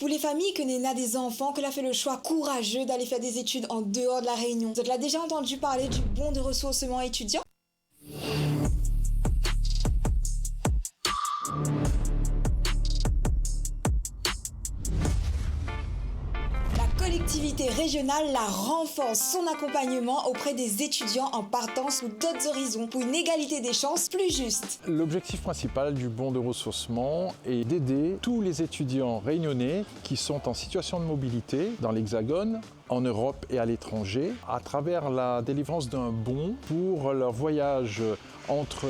Pour les familles que Néna a des enfants, qu'elle a fait le choix courageux d'aller faire des études en dehors de la Réunion. Vous avez déjà entendu parler du bon de ressourcement étudiant? La collectivité régionale la renforce son accompagnement auprès des étudiants en partant sous d'autres horizons pour une égalité des chances plus juste. L'objectif principal du bon de ressourcement est d'aider tous les étudiants réunionnais qui sont en situation de mobilité dans l'Hexagone, en Europe et à l'étranger, à travers la délivrance d'un bon pour leur voyage entre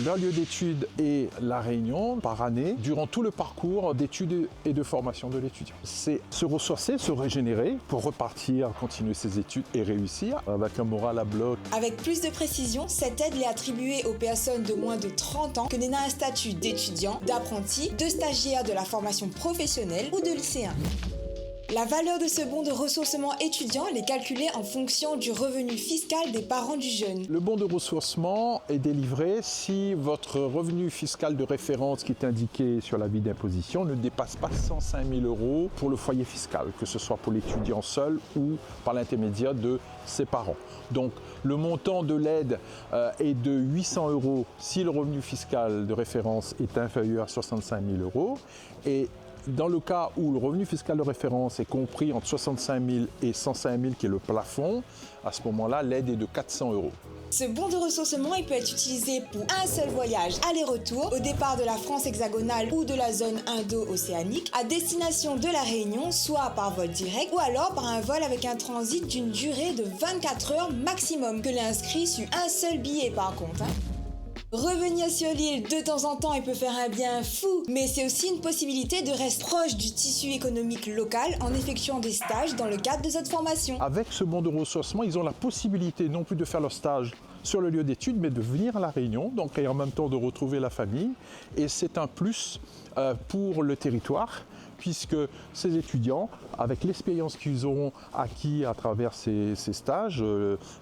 leur lieu d'études et la Réunion par année, durant tout le parcours d'études et de formation de l'étudiant. C'est se ressourcer, se régénérer pour repartir, continuer ses études et réussir avec un moral à bloc. Avec plus de précision, cette aide est attribuée aux personnes de moins de 30 ans que n'aient un statut d'étudiant, d'apprenti, de stagiaire de la formation professionnelle ou de lycéen. La valeur de ce bon de ressourcement étudiant est calculée en fonction du revenu fiscal des parents du jeune. Le bon de ressourcement est délivré si votre revenu fiscal de référence qui est indiqué sur l'avis d'imposition ne dépasse pas 105 000 € pour le foyer fiscal, que ce soit pour l'étudiant seul ou par l'intermédiaire de ses parents. Donc le montant de l'aide est de 800 € si le revenu fiscal de référence est inférieur à 65 000 € et dans le cas où le revenu fiscal de référence est compris entre 65 000 et 105 000, qui est le plafond, à ce moment-là, l'aide est de 400 €. Ce bon de ressourcement il peut être utilisé pour un seul voyage aller-retour au départ de la France hexagonale ou de la zone indo-océanique à destination de la Réunion, soit par vol direct ou alors par un vol avec un transit d'une durée de 24 heures maximum, que l'on inscrit sur un seul billet par contre. Revenir sur l'île de temps en temps, il peut faire un bien fou, mais c'est aussi une possibilité de rester proche du tissu économique local en effectuant des stages dans le cadre de cette formation. Avec ce bon de ressourcement, ils ont la possibilité non plus de faire leur stage sur le lieu d'études, mais de venir à La Réunion, donc et en même temps de retrouver la famille. Et c'est un plus pour le territoire, puisque ces étudiants, avec l'expérience qu'ils auront acquis à travers ces stages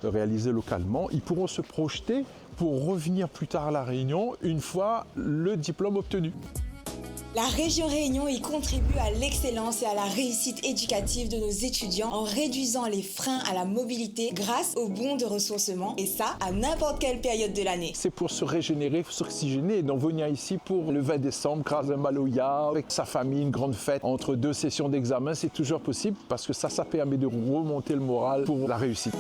réalisés localement, ils pourront se projeter pour revenir plus tard à La Réunion une fois le diplôme obtenu. La région Réunion y contribue à l'excellence et à la réussite éducative de nos étudiants en réduisant les freins à la mobilité grâce au bon de ressourcement, et ça à n'importe quelle période de l'année. C'est pour se régénérer, s'oxygéner, donc venir ici pour le 20 décembre, grâce à Maloya, avec sa famille, une grande fête entre deux sessions d'examen, c'est toujours possible parce que ça permet de remonter le moral pour la réussite.